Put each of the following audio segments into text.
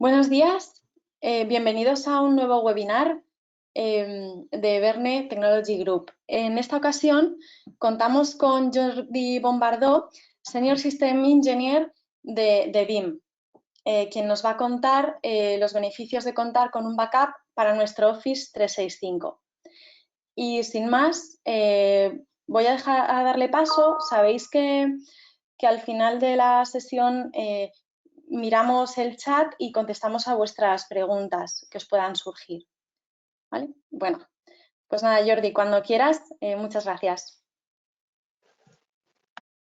Buenos días, bienvenidos a un nuevo webinar de Verne Technology Group. En esta ocasión contamos con Jordi Bombardó, Senior System Engineer de BIM, quien nos va a contar los beneficios de contar con un backup para nuestro Office 365. Y sin más, voy a darle paso. Sabéis que al final de la sesión miramos el chat y contestamos a vuestras preguntas que os puedan surgir. ¿Vale? Bueno, pues nada, Jordi, cuando quieras, muchas gracias.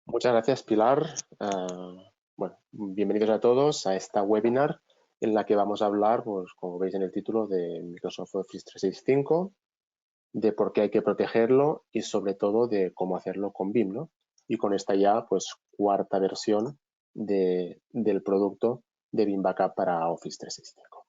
Muchas gracias, Pilar. Bueno, bienvenidos a todos a esta webinar en la que vamos a hablar, pues, como veis en el título, de Microsoft Office 365, de por qué hay que protegerlo y sobre todo de cómo hacerlo con BIM, ¿no? Y con esta ya, pues, cuarta versión del producto de BIM Backup para Office 365.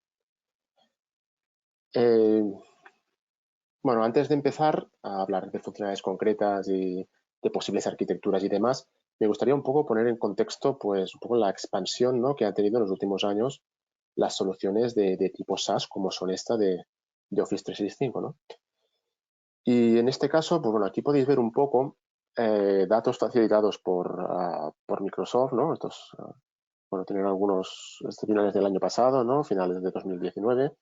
Bueno, antes de empezar a hablar de funcionalidades concretas y de posibles arquitecturas y demás, me gustaría un poco poner en contexto, pues, un poco la expansión, ¿no?, que han tenido en los últimos años las soluciones de tipo SaaS, como son esta de Office 365, ¿no? Y en este caso, pues bueno, aquí podéis ver un poco datos facilitados por Microsoft, ¿no? Estos, bueno, tienen algunos finales del año pasado, ¿no? Finales de 2019,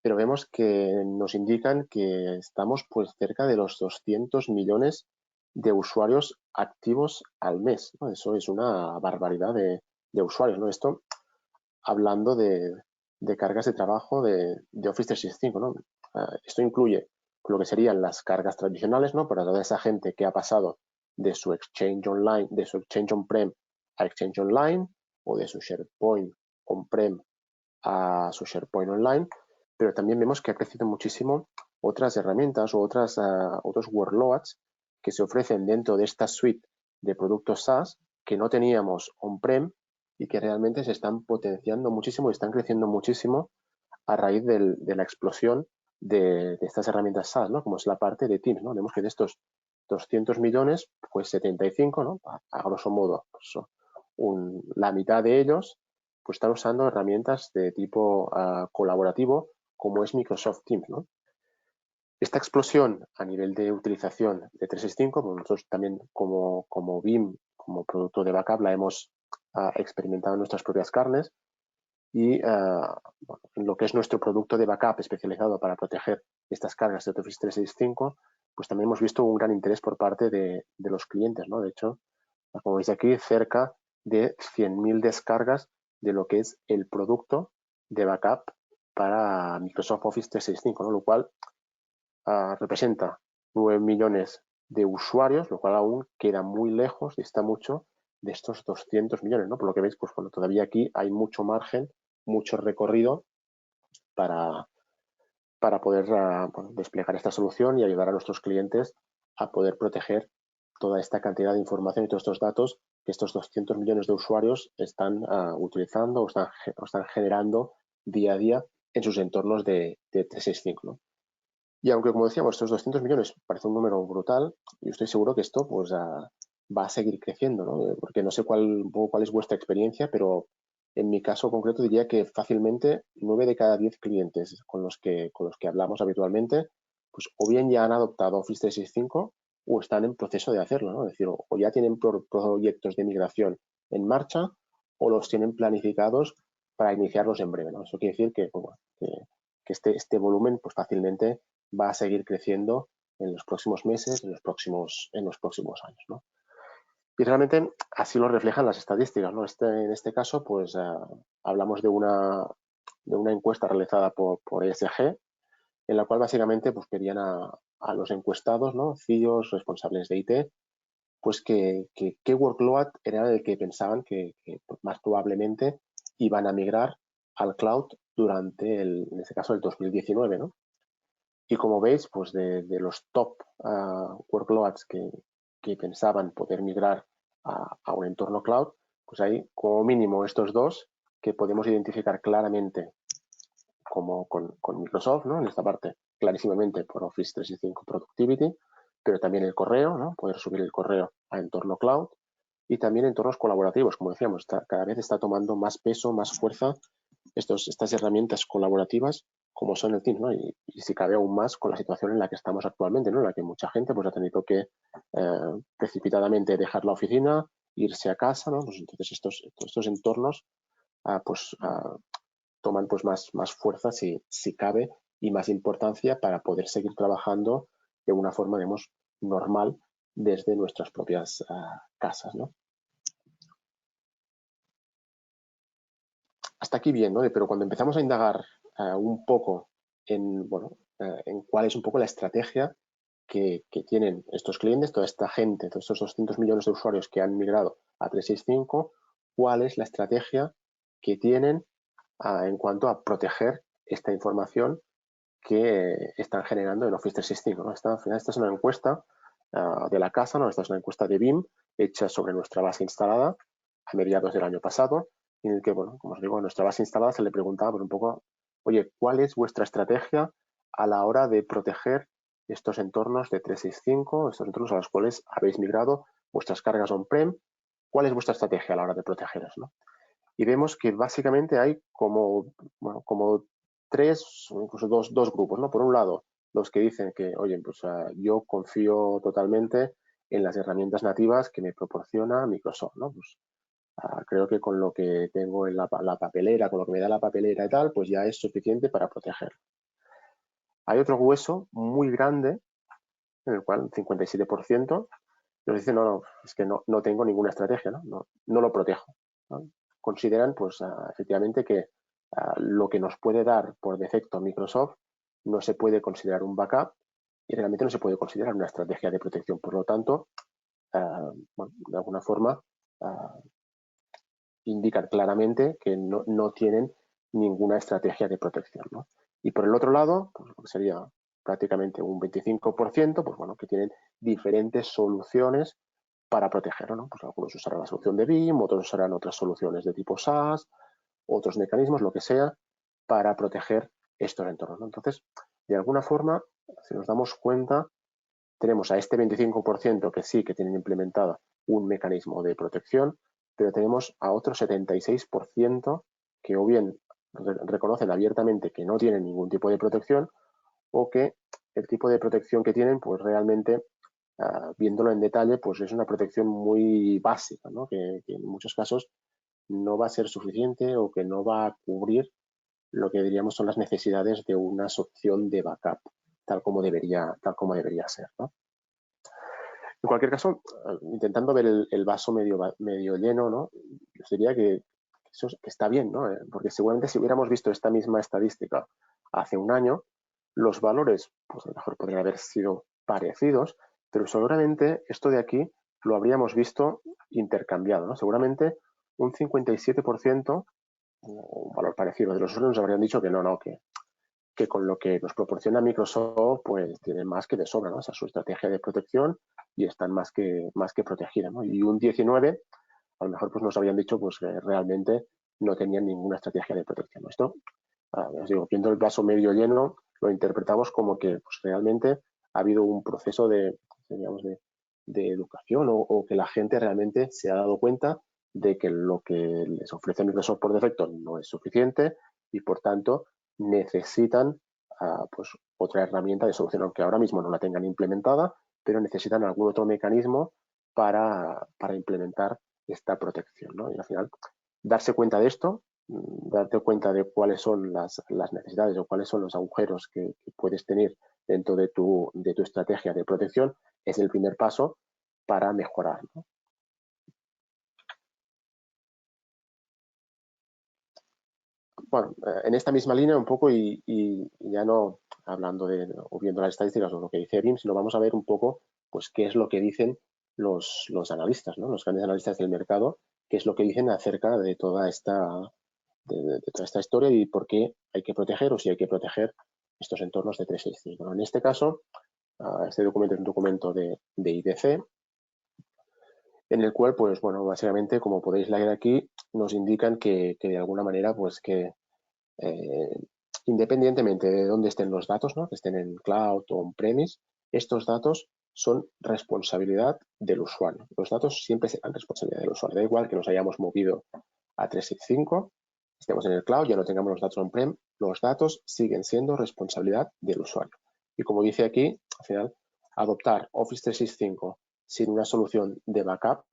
pero vemos que nos indican que estamos pues cerca de los 200 millones de usuarios activos al mes, ¿no? Eso es una barbaridad de usuarios, ¿no? Esto hablando de cargas de trabajo de Office 365, ¿no? Esto incluye lo que serían las cargas tradicionales, ¿no? Para toda esa gente que ha pasado de su Exchange Online, de su Exchange On-Prem a Exchange Online, o de su SharePoint On-Prem a su SharePoint Online, pero también vemos que ha crecido muchísimo otras herramientas o otros workloads que se ofrecen dentro de esta suite de productos SaaS que no teníamos on-prem y que realmente se están potenciando muchísimo y están creciendo muchísimo a raíz de la explosión de estas herramientas SaaS, ¿no? Como es la parte de Teams, ¿no? Vemos que de estos 200 millones, pues 75, ¿no? A grosso modo, pues, la mitad de ellos pues están usando herramientas de tipo colaborativo como es Microsoft Teams, ¿no? Esta explosión a nivel de utilización de 365, pues nosotros también como BIM, como producto de backup, la hemos experimentado en nuestras propias carnes y bueno, en lo que es nuestro producto de backup especializado para proteger estas cargas de Office 365, pues también hemos visto un gran interés por parte de los clientes, ¿no? De hecho, como veis aquí, cerca de 100.000 descargas de lo que es el producto de backup para Microsoft Office 365, ¿no? Lo cual representa 9 millones de usuarios, lo cual aún queda muy lejos, dista mucho de estos 200 millones, ¿no? Por lo que veis, pues bueno, todavía aquí hay mucho margen, mucho recorrido para poder bueno, desplegar esta solución y ayudar a nuestros clientes a poder proteger toda esta cantidad de información y todos estos datos que estos 200 millones de usuarios están utilizando o están generando día a día en sus entornos de 365, ¿no? Y aunque, como decíamos, estos 200 millones parece un número brutal, yo estoy seguro que esto pues, va a seguir creciendo, ¿no? Porque no sé cuál es vuestra experiencia, pero en mi caso concreto diría que fácilmente 9 de cada 10 clientes con los que hablamos habitualmente, pues o bien ya han adoptado Office 365 o están en proceso de hacerlo, ¿no? Es decir, o ya tienen proyectos de migración en marcha o los tienen planificados para iniciarlos en breve, ¿no? Eso quiere decir que, bueno, que este volumen pues fácilmente va a seguir creciendo en los próximos meses, en los próximos años, ¿no? Y realmente así lo reflejan las estadísticas, ¿no? En este caso, pues hablamos de una encuesta realizada por ESG, en la cual básicamente pues pedían a los encuestados, ¿no? CIOs, responsables de IT, pues qué workload era el que pensaban que más probablemente iban a migrar al cloud durante en este caso el 2019, ¿no? Y como veis, pues de los top workloads que pensaban poder migrar a un entorno cloud, pues hay como mínimo estos dos que podemos identificar claramente como con Microsoft, ¿no? En esta parte, clarísimamente por Office 365 Productivity, pero también el correo, ¿no? Poder subir el correo a entorno cloud y también entornos colaborativos, como decíamos, cada vez está tomando más peso, más fuerza estas herramientas colaborativas como son el Teams, ¿no? Y si cabe aún más con la situación en la que estamos actualmente, ¿no? En la que mucha gente pues, ha tenido que precipitadamente dejar la oficina, irse a casa, ¿no? Pues entonces estos entornos toman pues más fuerza si cabe y más importancia para poder seguir trabajando de una forma, digamos, normal desde nuestras propias casas, ¿no? Hasta aquí bien, ¿no? Pero cuando empezamos a indagar un poco en cuál es un poco la estrategia que tienen estos clientes, toda esta gente, todos estos 200 millones de usuarios que han migrado a 365, cuál es la estrategia que tienen en cuanto a proteger esta información que están generando en Office 365, ¿no? Al final esta es una encuesta de la casa, ¿no? Esta es una encuesta de BIM hecha sobre nuestra base instalada a mediados del año pasado, en el que, bueno, como os digo, a nuestra base instalada se le preguntaba pues, un poco, oye, ¿cuál es vuestra estrategia a la hora de proteger estos entornos de 365, estos entornos a los cuales habéis migrado vuestras cargas on-prem? ¿Cuál es vuestra estrategia a la hora de protegeros, ¿no? Y vemos que básicamente hay como tres o incluso dos grupos, ¿no? Por un lado, los que dicen que, oye, pues yo confío totalmente en las herramientas nativas que me proporciona Microsoft, ¿no? Pues creo que con lo que tengo en la papelera, con lo que me da la papelera y tal, pues ya es suficiente para proteger. Hay otro hueso muy grande, en el cual un 57% nos dice, no, es que no tengo ninguna estrategia, no lo protejo, ¿no? Consideran, pues, efectivamente que lo que nos puede dar por defecto Microsoft no se puede considerar un backup y realmente no se puede considerar una estrategia de protección. Por lo tanto, de alguna forma indican claramente que no tienen ninguna estrategia de protección, ¿no? Y por el otro lado, pues, lo que sería prácticamente un 25%, pues bueno, que tienen diferentes soluciones para protegerlo, ¿no? Pues algunos usarán la solución de BIM, otros usarán otras soluciones de tipo SaaS, otros mecanismos, lo que sea, para proteger estos entornos, ¿no? Entonces, de alguna forma, si nos damos cuenta, tenemos a este 25% que sí que tienen implementado un mecanismo de protección, pero tenemos a otro 76% que o bien reconocen abiertamente que no tienen ningún tipo de protección o que el tipo de protección que tienen, pues realmente, viéndolo en detalle, pues es una protección muy básica, ¿no? Que en muchos casos no va a ser suficiente o que no va a cubrir lo que diríamos son las necesidades de una opción de backup, tal como debería ser, ¿no? En cualquier caso, intentando ver el vaso medio lleno, ¿no? Yo diría que está bien, ¿no? Porque seguramente si hubiéramos visto esta misma estadística hace un año, los valores, pues a lo mejor podrían haber sido parecidos, pero seguramente esto de aquí lo habríamos visto intercambiado, ¿no? Seguramente un 57%, un valor parecido de los usuarios nos habrían dicho que no, que con lo que nos proporciona Microsoft, pues tienen más que de sobra, ¿no? O sea, su estrategia de protección y están más que protegidas, ¿no? Y un 19, a lo mejor pues nos habían dicho pues que realmente no tenían ninguna estrategia de protección, ¿no? Esto, os digo, viendo el vaso medio lleno, lo interpretamos como que pues, realmente ha habido un proceso digamos, de educación o que la gente realmente se ha dado cuenta de que lo que les ofrece Microsoft por defecto no es suficiente y por tanto necesitan pues otra herramienta de solución, aunque ahora mismo no la tengan implementada, pero necesitan algún otro mecanismo para implementar esta protección, ¿no? Y al final, darse cuenta de esto, darte cuenta de cuáles son las necesidades o cuáles son los agujeros que puedes tener dentro de tu estrategia de protección es el primer paso para mejorar, ¿no? Bueno, en esta misma línea un poco y ya no hablando o viendo las estadísticas o lo que dice BIM, sino vamos a ver un poco pues qué es lo que dicen los analistas, ¿no? Los grandes analistas del mercado, qué es lo que dicen acerca de toda esta historia y por qué hay que proteger o si hay que proteger estos entornos de 365. Bueno, en este caso, este documento es un documento de IDC, en el cual, pues bueno, básicamente, como podéis leer aquí, nos indican que de alguna manera, pues que independientemente de dónde estén los datos, ¿no? Que estén en cloud o on-premise, estos datos son responsabilidad del usuario. Los datos siempre serán responsabilidad del usuario. Da igual que nos hayamos movido a 365, estemos en el cloud, ya no tengamos los datos on-prem, los datos siguen siendo responsabilidad del usuario. Y como dice aquí, al final, adoptar Office 365 sin una solución de backup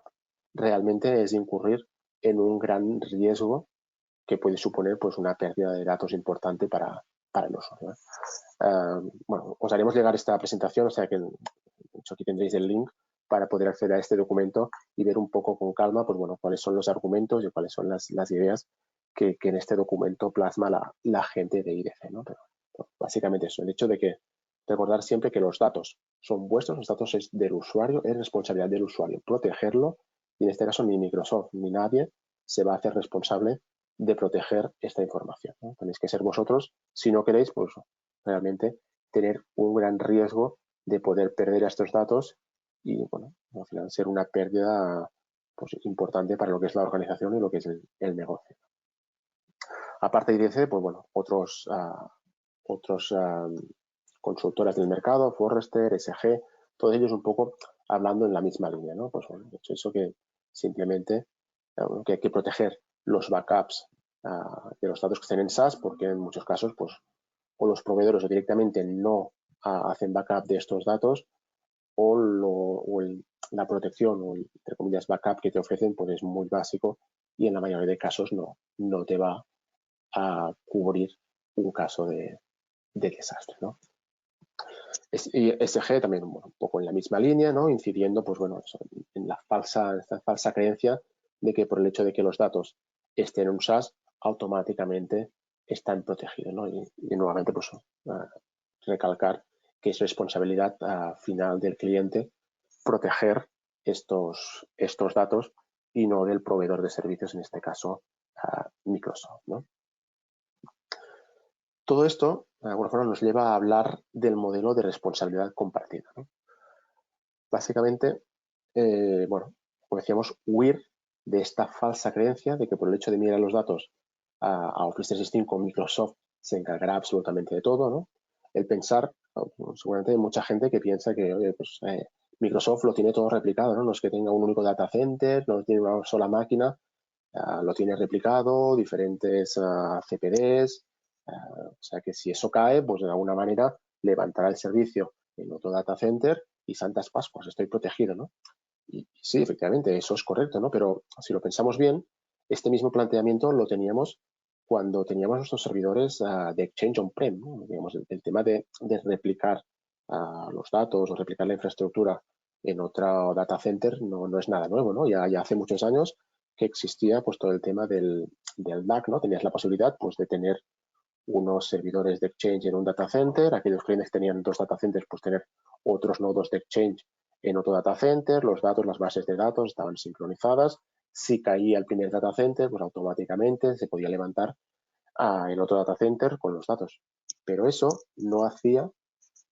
realmente es incurrir en un gran riesgo que puede suponer pues, una pérdida de datos importante para el usuario. Bueno, os haremos llegar esta presentación, o sea que de hecho aquí tendréis el link para poder acceder a este documento y ver un poco con calma pues, bueno, cuáles son los argumentos y cuáles son las ideas que en este documento plasma la gente de IDC, ¿no? Pero básicamente eso, el hecho de que recordar siempre que los datos son vuestros, los datos es del usuario, es responsabilidad del usuario protegerlo, y en este caso ni Microsoft ni nadie se va a hacer responsable de proteger esta información, ¿no? Tenéis que ser vosotros, si no queréis, pues realmente tener un gran riesgo de poder perder estos datos y, bueno, al final ser una pérdida pues, importante para lo que es la organización y lo que es el negocio. Aparte de IDC, pues bueno, otros consultoras del mercado, Forrester, SG, todos ellos un poco hablando en la misma línea, ¿no? Pues bueno, de hecho eso que simplemente que hay que proteger los backups de los datos que estén en SaaS, porque en muchos casos, pues, o los proveedores directamente no hacen backup de estos datos, o la protección o el, entre comillas, backup que te ofrecen, pues es muy básico y en la mayoría de casos no te va a cubrir un caso de desastre, ¿no? Y SG también un poco en la misma línea, ¿no? Incidiendo pues, bueno, en esta falsa creencia de que por el hecho de que los datos estén en un SaaS, automáticamente están protegidos, ¿no? Y nuevamente pues, recalcar que es responsabilidad final del cliente proteger estos datos y no del proveedor de servicios, en este caso Microsoft, ¿no? Todo esto, de alguna forma, nos lleva a hablar del modelo de responsabilidad compartida, ¿no? Básicamente, bueno, como decíamos, huir de esta falsa creencia de que por el hecho de mirar los datos a Office 365, Microsoft se encargará absolutamente de todo, ¿no? El pensar, seguramente hay mucha gente que piensa que, oye, pues Microsoft lo tiene todo replicado, ¿no? No es que tenga un único data center, no tiene una sola máquina, lo tiene replicado, diferentes CPDs, o sea que si eso cae, pues de alguna manera levantará el servicio en otro data center y Santas Pascuas, estoy protegido, ¿no? Y sí, efectivamente, eso es correcto, ¿no? Pero si lo pensamos bien, este mismo planteamiento lo teníamos cuando teníamos nuestros servidores de Exchange on-prem, ¿no? Digamos, el tema de replicar los datos o replicar la infraestructura en otro data center no es nada nuevo, ¿no? Ya hace muchos años que existía pues todo el tema del DAC, ¿no? Tenías la posibilidad pues de tener unos servidores de Exchange en un data center, aquellos clientes que tenían dos data centers, pues tener otros nodos de Exchange en otro data center, los datos, las bases de datos estaban sincronizadas, si caía el primer data center, pues automáticamente se podía levantar el otro data center con los datos. Pero eso no hacía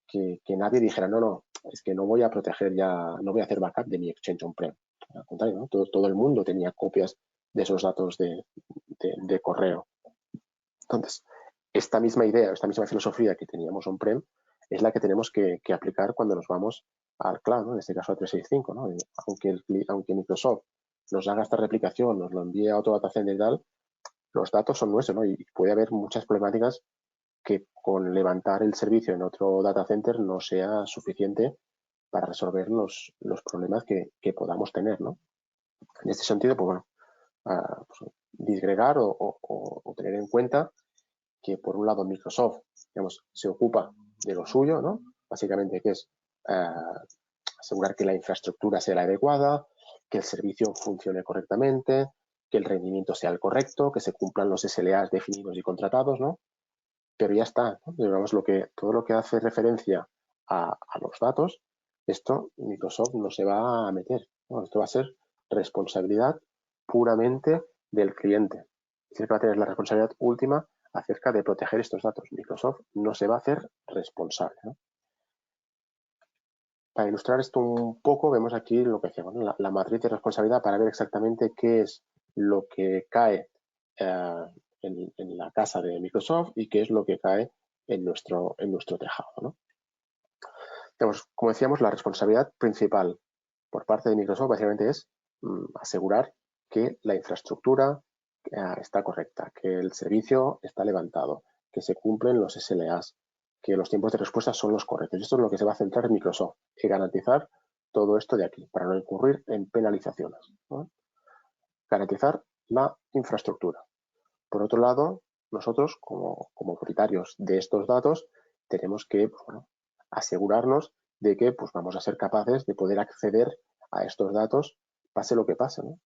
que nadie dijera, no, es que no voy a proteger ya, no voy a hacer backup de mi Exchange on-prem. Al contrario, ¿no? Todo el mundo tenía copias de esos datos de correo. Entonces, esta misma idea, esta misma filosofía que teníamos on-prem es la que tenemos que aplicar cuando nos vamos al cloud, ¿no? En este caso a 365, ¿no? Aunque Microsoft nos haga esta replicación, nos lo envíe a otro data center y tal, los datos son nuestros, ¿no? Y puede haber muchas problemáticas que con levantar el servicio en otro data center no sea suficiente para resolver los problemas que podamos tener, ¿no? En este sentido, pues bueno, pues, disgregar o tener en cuenta que por un lado Microsoft, digamos, se ocupa de lo suyo, ¿no? Básicamente que es asegurar que la infraestructura sea la adecuada, que el servicio funcione correctamente, que el rendimiento sea el correcto, que se cumplan los SLAs definidos y contratados, ¿no? Pero ya está, ¿no? Digamos, todo lo que hace referencia a los datos, esto Microsoft no se va a meter, ¿no? Esto va a ser responsabilidad puramente del cliente. Siempre va a tener la responsabilidad última acerca de proteger estos datos. Microsoft no se va a hacer responsable, ¿no? Para ilustrar esto un poco, vemos aquí lo que decíamos, ¿no? la matriz de responsabilidad para ver exactamente qué es lo que cae en la casa de Microsoft y qué es lo que cae en nuestro tejado, ¿no? Entonces, como decíamos, la responsabilidad principal por parte de Microsoft básicamente es asegurar que la infraestructura está correcta, que el servicio está levantado, que se cumplen los SLAs, que los tiempos de respuesta son los correctos. Y esto es lo que se va a centrar en Microsoft, y garantizar todo esto de aquí, para no incurrir en penalizaciones, ¿no? Garantizar la infraestructura. Por otro lado, nosotros, como propietarios de estos datos, tenemos que, pues, bueno, asegurarnos de que pues, vamos a ser capaces de poder acceder a estos datos, pase lo que pase, ¿no?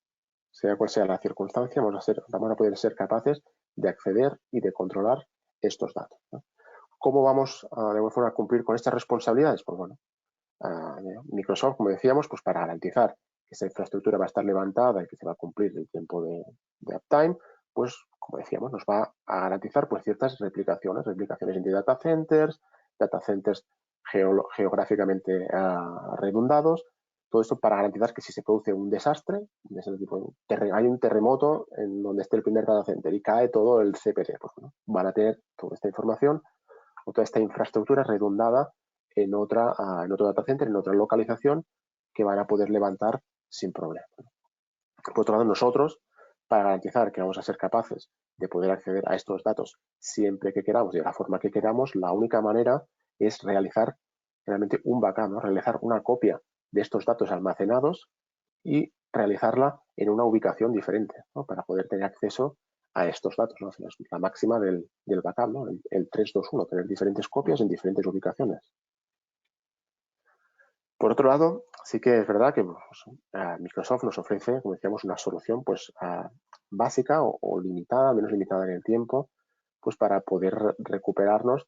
Sea cual sea la circunstancia, vamos a poder ser capaces de acceder y de controlar estos datos, ¿no? ¿Cómo vamos de alguna forma a cumplir con estas responsabilidades? Pues bueno, Microsoft, como decíamos, pues para garantizar que esa infraestructura va a estar levantada y que se va a cumplir el tiempo de uptime, pues como decíamos, nos va a garantizar pues ciertas replicaciones entre data centers geográficamente redundados, todo esto para garantizar que si se produce un desastre, de ese tipo, hay un terremoto en donde esté el primer data center y cae todo el CPD, pues bueno, van a tener toda esta información o toda esta infraestructura redundada en otro data center, en otra localización, que van a poder levantar sin problema. Por otro lado, nosotros, para garantizar que vamos a ser capaces de poder acceder a estos datos siempre que queramos y de la forma que queramos, la única manera es realizar realmente un backup, ¿no? Realizar una copia de estos datos almacenados y realizarla en una ubicación diferente, ¿no? Para poder tener acceso a estos datos, ¿no? La máxima del backup, ¿no? El 3-2-1, tener diferentes copias en diferentes ubicaciones. Por otro lado, sí que es verdad que Microsoft nos ofrece, como decíamos, una solución pues, básica o limitada, menos limitada en el tiempo, pues para poder recuperarnos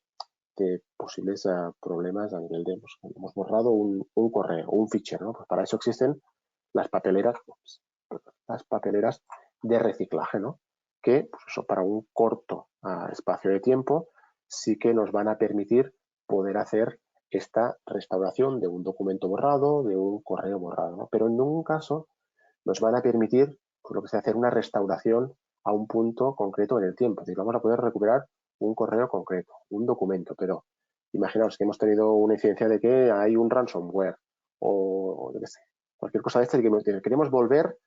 de posibles problemas a nivel de, pues, hemos borrado un correo o un fichero, ¿no? Pues para eso existen las papeleras de reciclaje, ¿no? Que pues eso, para un corto espacio de tiempo sí que nos van a permitir poder hacer esta restauración de un documento borrado, de un correo borrado, ¿no? Pero en ningún caso nos van a permitir, pues, lo que sea, hacer una restauración a un punto concreto en el tiempo. Es decir, vamos a poder recuperar un correo concreto, un documento, pero imaginaos que hemos tenido una incidencia de que hay un ransomware o yo qué sé, cualquier cosa de esta y que queremos volver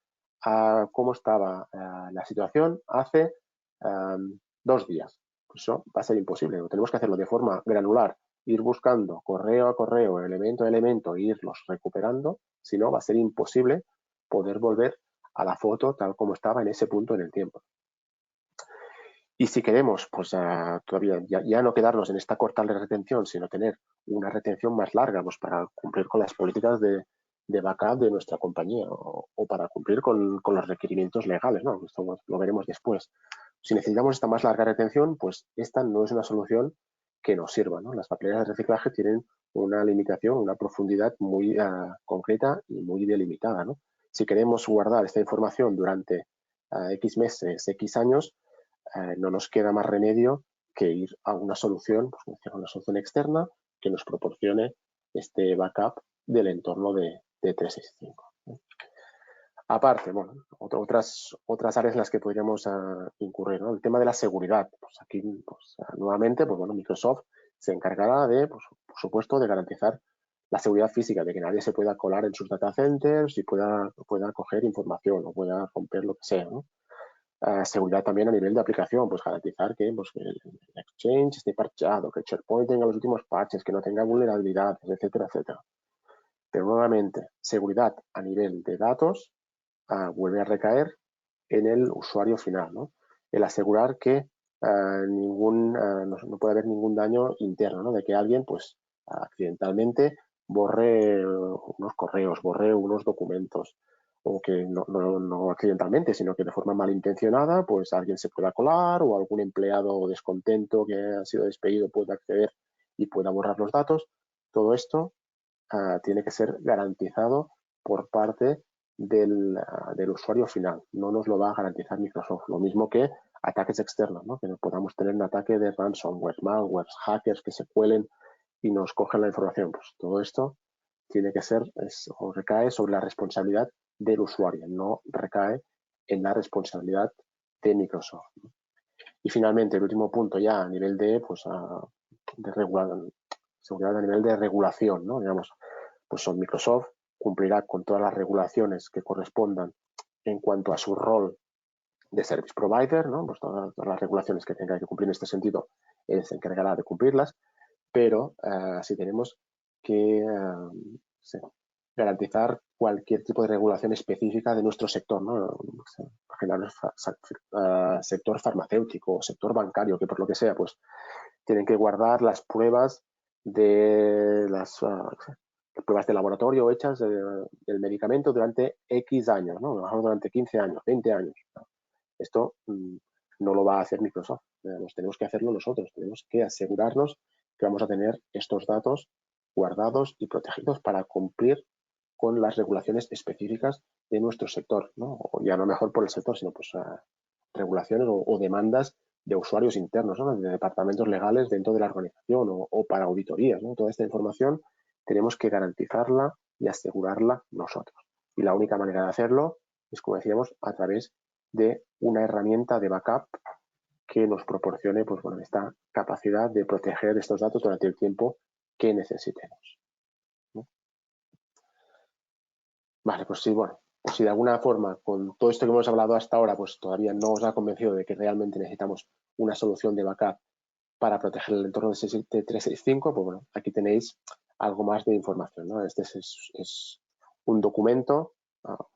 a cómo estaba la situación hace 2 días. Pues eso va a ser imposible. Tenemos que hacerlo de forma granular, ir buscando correo a correo, elemento a elemento, e irlos recuperando. Si no, va a ser imposible poder volver a la foto tal como estaba en ese punto en el tiempo. Y si queremos, pues todavía ya no quedarnos en esta corta retención, sino tener una retención más larga, pues para cumplir con las políticas de backup de nuestra compañía o para cumplir con los requerimientos legales, ¿no? Esto lo veremos después. Si necesitamos esta más larga retención, pues esta no es una solución que nos sirva, ¿no? Las papeleras de reciclaje tienen una limitación, una profundidad muy concreta y muy delimitada, ¿no? Si queremos guardar esta información durante X meses, X años, no nos queda más remedio que ir a una solución, pues una solución externa que nos proporcione este backup del entorno de 365. Aparte, bueno, otras áreas en las que podríamos incurrir, ¿no? El tema de la seguridad. Pues aquí, pues, nuevamente, pues bueno, Microsoft se encargará de, pues, por supuesto, de garantizar la seguridad física, de que nadie se pueda colar en sus data centers y pueda coger información o pueda romper lo que sea, ¿no? Seguridad también a nivel de aplicación, pues garantizar que, pues, que el Exchange esté parchado, que el SharePoint tenga los últimos parches, que no tenga vulnerabilidades, etcétera, etcétera. Pero nuevamente, seguridad a nivel de datos vuelve a recaer en el usuario final, ¿no? El asegurar que no puede haber ningún daño interno, ¿no? De que alguien, pues, accidentalmente borre unos correos, borre unos documentos, o que no accidentalmente, sino que de forma malintencionada, pues alguien se pueda colar o algún empleado descontento que ha sido despedido pueda acceder y pueda borrar los datos. Todo esto tiene que ser garantizado por parte del usuario final. No nos lo va a garantizar Microsoft. Lo mismo que ataques externos, ¿no? Que podamos tener un ataque de ransomware, malware, hackers que se cuelen y nos cogen la información. Pues todo esto tiene que ser o recae sobre la responsabilidad del usuario, no recae en la responsabilidad de Microsoft. Y finalmente, el último punto ya a nivel de, pues, de seguridad a nivel de regulación, ¿no? Digamos, pues Microsoft cumplirá con todas las regulaciones que correspondan en cuanto a su rol de service provider, ¿no? Pues todas las regulaciones que tenga que cumplir en este sentido, él se encargará de cumplirlas, pero sí tenemos que sí, garantizar cualquier tipo de regulación específica de nuestro sector, ¿no? Sector farmacéutico o sector bancario, que por lo que sea, pues tienen que guardar las pruebas de las pruebas de laboratorio hechas del medicamento durante X años, ¿no? Durante 15 años, 20 años. Esto no lo va a hacer Microsoft, tenemos que hacerlo nosotros, tenemos que asegurarnos que vamos a tener estos datos guardados y protegidos para cumplir con las regulaciones específicas de nuestro sector, ¿no? O ya no mejor por el sector, sino pues regulaciones o demandas de usuarios internos, ¿no? De departamentos legales dentro de la organización o para auditorías, ¿no? Toda esta información tenemos que garantizarla y asegurarla nosotros. Y la única manera de hacerlo es, como decíamos, a través de una herramienta de backup que nos proporcione pues, bueno, esta capacidad de proteger estos datos durante el tiempo que necesitemos, ¿no? Vale, pues sí, bueno, pues si de alguna forma con todo esto que hemos hablado hasta ahora pues todavía no os ha convencido de que realmente necesitamos una solución de backup para proteger el entorno de 365, pues bueno, aquí tenéis algo más de información, ¿no? Este es un documento,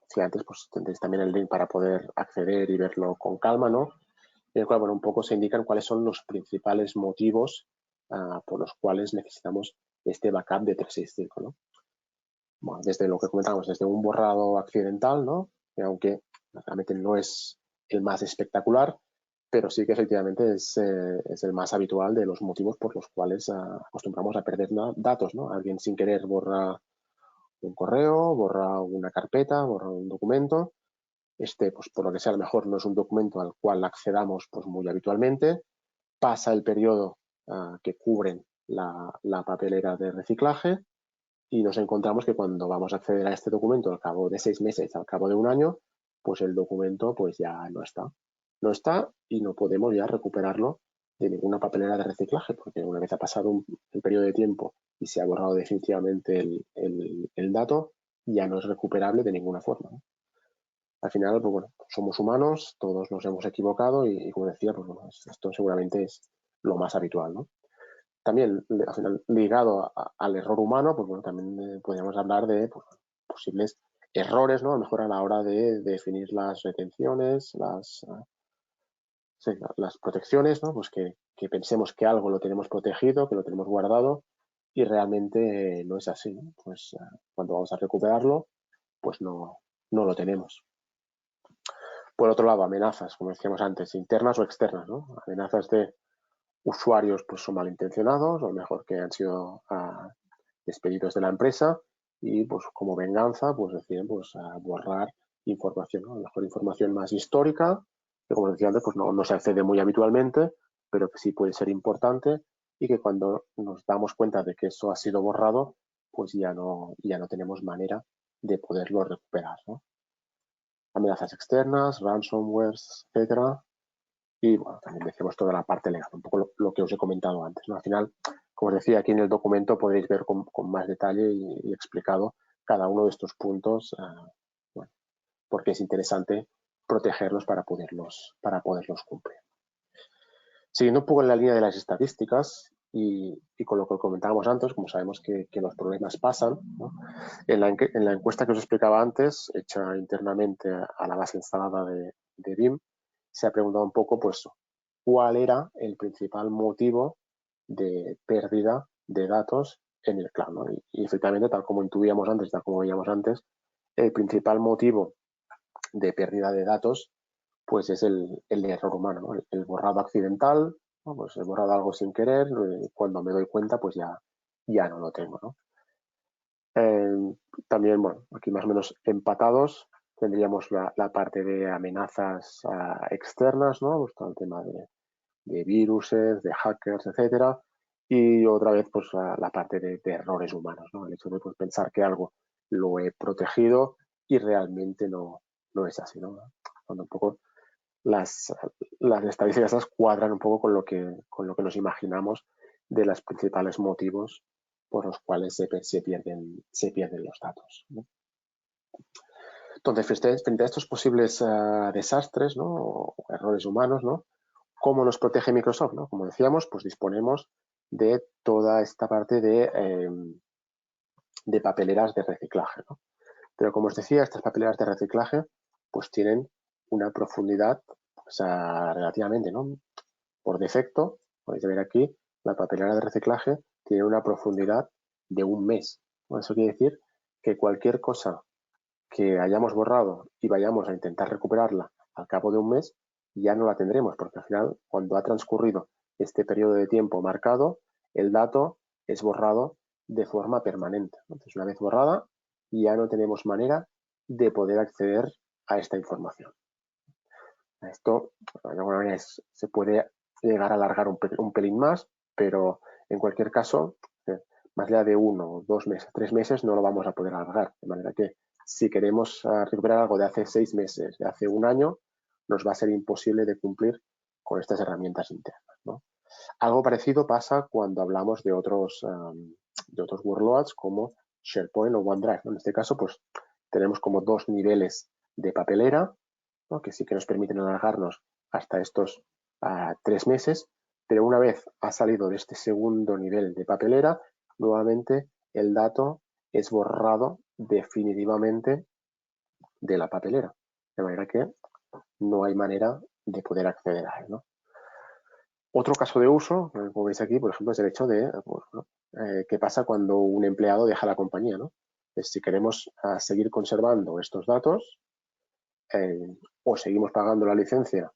si antes pues tendréis también el link para poder acceder y verlo con calma, ¿no? En el cual, bueno, un poco se indican cuáles son los principales motivos por los cuales necesitamos este backup de 365, ¿no? Bueno, desde lo que comentamos, desde un borrado accidental, ¿no? Que aunque realmente no es el más espectacular, pero sí que efectivamente es el más habitual de los motivos por los cuales acostumbramos a perder datos, ¿no? Alguien sin querer borra un correo, borra una carpeta, borra un documento. Pues por lo que sea, a lo mejor no es un documento al cual accedamos pues muy habitualmente. Pasa el periodo que cubren la papelera de reciclaje y nos encontramos que cuando vamos a acceder a este documento al cabo de 6 meses, al cabo de un año, pues el documento pues ya no está. No está y no podemos ya recuperarlo de ninguna papelera de reciclaje, porque una vez ha pasado el periodo de tiempo y se ha borrado definitivamente el dato, ya no es recuperable de ninguna forma, ¿no? Al final, pues bueno, somos humanos, todos nos hemos equivocado y como decía, pues bueno, esto seguramente es lo más habitual, ¿no? También, al final, ligado al error humano, pues bueno, también podríamos hablar de pues, posibles errores, ¿no? A lo mejor a la hora de definir las retenciones, las protecciones, ¿no? Pues que pensemos que algo lo tenemos protegido, que lo tenemos guardado y realmente no es así, ¿no? Pues cuando vamos a recuperarlo, pues no lo tenemos. Por otro lado, amenazas, como decíamos antes, internas o externas, ¿no? Amenazas de usuarios pues son malintencionados o a lo mejor que han sido despedidos de la empresa y pues como venganza pues deciden pues borrar información, ¿no? A lo mejor información más histórica que como decía antes pues no se accede muy habitualmente pero que sí puede ser importante y que cuando nos damos cuenta de que eso ha sido borrado pues ya no tenemos manera de poderlo recuperar, ¿no? Amenazas externas, ransomwares, etcétera. Y bueno, también decimos toda la parte legal, un poco lo que os he comentado antes, ¿no? Al final, como os decía, aquí en el documento podréis ver con más detalle y explicado cada uno de estos puntos, bueno, porque es interesante protegerlos para poderlos cumplir. Siguiendo un poco en la línea de las estadísticas y con lo que comentábamos antes, como sabemos que los problemas pasan, ¿no? En la encuesta que os explicaba antes, hecha internamente a la base instalada de BIM, se ha preguntado un poco pues cuál era el principal motivo de pérdida de datos en el cloud, ¿no? Y efectivamente, tal como intuíamos antes, tal como veíamos antes, el principal motivo de pérdida de datos pues es el error humano, ¿no? El borrado accidental, ¿no? Pues he borrado algo sin querer, cuando me doy cuenta pues ya no lo tengo, ¿no? También, bueno, aquí más o menos empatados tendríamos la parte de amenazas externas, ¿no? Pues todo el tema de viruses, de hackers, etcétera. Y otra vez, pues la parte de errores humanos, ¿no? El hecho de pues, pensar que algo lo he protegido y realmente no es así, ¿no? Cuando un poco las estadísticas cuadran un poco con lo que nos imaginamos de los principales motivos por los cuales se pierden los datos, ¿no? Entonces, frente a estos posibles desastres, ¿no? O errores humanos, ¿no? ¿Cómo nos protege Microsoft, ¿no? Como decíamos, pues disponemos de toda esta parte de papeleras de reciclaje, ¿no? Pero como os decía, estas papeleras de reciclaje pues tienen una profundidad relativamente, ¿no? Por defecto, podéis ver aquí, la papelera de reciclaje tiene una profundidad de 1 mes. Bueno, eso quiere decir que cualquier cosa que hayamos borrado y vayamos a intentar recuperarla al cabo de 1 mes, ya no la tendremos, porque al final, cuando ha transcurrido este periodo de tiempo marcado, el dato es borrado de forma permanente. Entonces, una vez borrada, ya no tenemos manera de poder acceder a esta información. Esto, de alguna manera, se puede llegar a alargar un pelín más, pero en cualquier caso, más allá de 1, 2 meses, 3 meses, no lo vamos a poder alargar. De manera que si queremos recuperar algo de hace 6 meses, de hace 1 año, nos va a ser imposible de cumplir con estas herramientas internas, ¿no? Algo parecido pasa cuando hablamos de otros workloads como SharePoint o OneDrive, ¿no? En este caso, pues tenemos como 2 niveles de papelera, ¿no? Que sí que nos permiten alargarnos hasta estos 3 meses, pero una vez ha salido de este segundo nivel de papelera, nuevamente el dato es borrado definitivamente de la papelera, de manera que no hay manera de poder acceder a él, ¿no? Otro caso de uso, como veis aquí, por ejemplo, es el hecho de qué pasa cuando un empleado deja la compañía, ¿no? Pues si queremos seguir conservando estos datos o seguimos pagando la licencia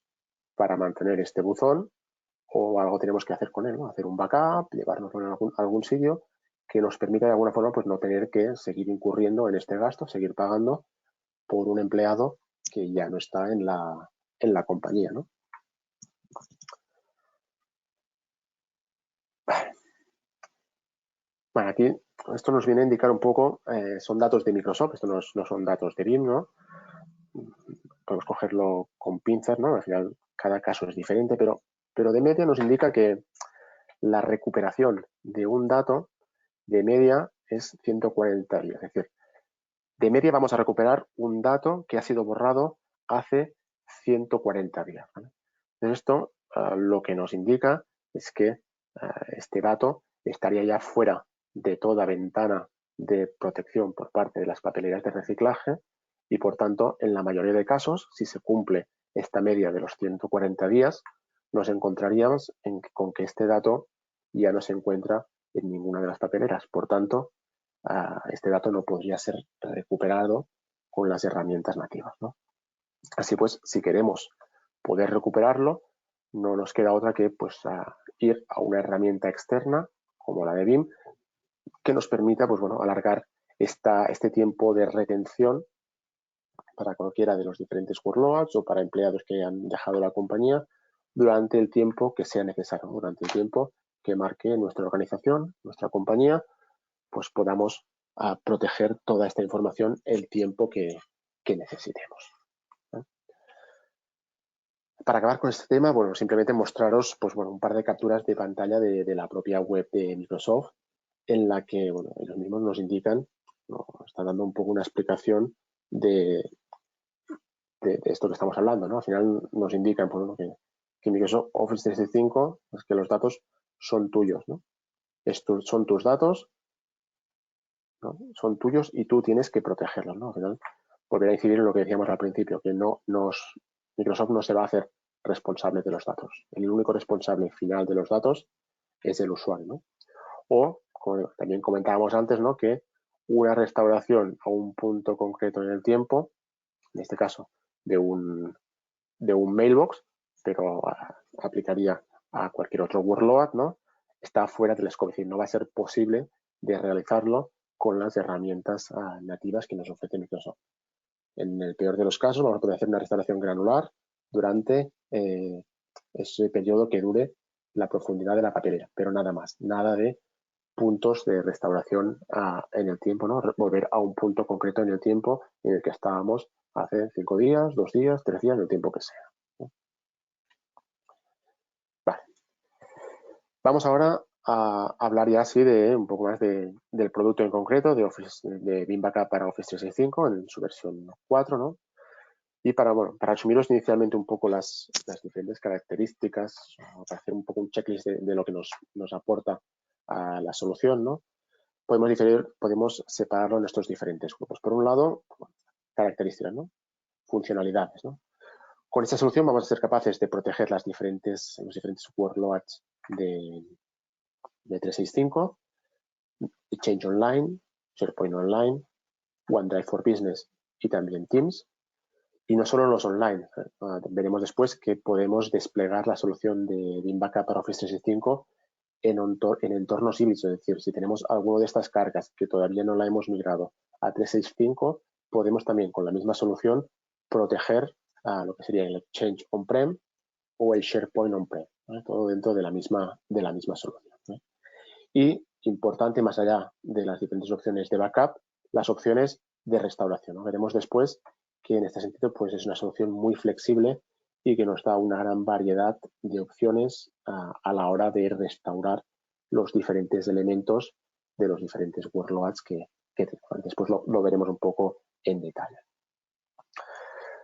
para mantener este buzón o algo tenemos que hacer con él, ¿no? Hacer un backup, llevárnoslo en algún sitio que nos permita de alguna forma pues no tener que seguir incurriendo en este gasto, seguir pagando por un empleado que ya no está en la compañía, ¿no? Bueno, aquí esto nos viene a indicar un poco, son datos de Microsoft, esto no son datos de BIM, ¿no? Podemos cogerlo con pinzas, ¿no? Al final cada caso es diferente, pero de media nos indica que la recuperación de un dato de media es 140 días. Es decir, de media vamos a recuperar un dato que ha sido borrado hace 140 días. ¿Vale? Entonces esto lo que nos indica es que este dato estaría ya fuera de toda ventana de protección por parte de las papeleras de reciclaje y por tanto en la mayoría de casos, si se cumple esta media de los 140 días, nos encontraríamos con que este dato ya no se encuentra en ninguna de las papeleras. Por tanto, este dato no podría ser recuperado con las herramientas nativas, ¿no? Así pues, si queremos poder recuperarlo, no nos queda otra que pues, ir a una herramienta externa como la de BIM que nos permita pues, bueno, alargar este tiempo de retención para cualquiera de los diferentes workloads o para empleados que hayan dejado la compañía durante el tiempo que sea necesario, durante el tiempo que marque nuestra organización, nuestra compañía, pues podamos proteger toda esta información el tiempo que necesitemos. Para acabar con este tema, bueno, simplemente mostraros pues, bueno, un par de capturas de pantalla de la propia web de Microsoft, en la que bueno, ellos mismos nos indican, nos están dando un poco una explicación de esto que estamos hablando, ¿no? Al final nos indican pues, bueno, que Microsoft Office 365 es que los datos son tuyos, ¿no? Estos son tus datos, ¿no? Son tuyos y tú tienes que protegerlos, ¿no? Al final, volver a incidir en lo que decíamos al principio, que Microsoft no se va a hacer responsable de los datos. El único responsable final de los datos es el usuario, ¿no? O, como también comentábamos antes, ¿no? Que una restauración a un punto concreto en el tiempo, en este caso de un mailbox, pero aplicaría a cualquier otro workload, ¿no? Está fuera del scope, es decir, no va a ser posible de realizarlo con las herramientas nativas que nos ofrece Microsoft. En el peor de los casos, vamos a poder hacer una restauración granular durante ese periodo que dure la profundidad de la papelera, pero nada más, nada de puntos de restauración en el tiempo, ¿no? Volver a un punto concreto en el tiempo en el que estábamos hace 5 días, 2 días, 3 días, el tiempo que sea. ¿No? Vale. Vamos ahora hablar ya así de un poco más del producto en concreto de Veeam Backup para Office 365 en su versión 4, ¿no? Y para resumiros inicialmente un poco las diferentes características, para hacer un poco un checklist de lo que nos aporta a la solución, ¿no? Podemos separarlo en estos diferentes grupos. Por un lado, características, ¿no? Funcionalidades, ¿no? Con esta solución vamos a ser capaces de proteger los diferentes workloads de 365, Exchange Online, SharePoint Online, OneDrive for Business y también Teams. Y no solo los online, veremos después que podemos desplegar la solución de Veeam Backup para Office 365 en entornos híbridos, es decir, si tenemos alguna de estas cargas que todavía no la hemos migrado a 365, podemos también con la misma solución proteger lo que sería el Exchange on-prem o el SharePoint on-prem, ¿vale? Todo dentro de la misma solución, ¿vale? Y importante, más allá de las diferentes opciones de backup, las opciones de restauración, ¿no? Veremos después que en este sentido pues es una solución muy flexible y que nos da una gran variedad de opciones a la hora de restaurar los diferentes elementos de los diferentes workloads que después lo veremos un poco en detalle.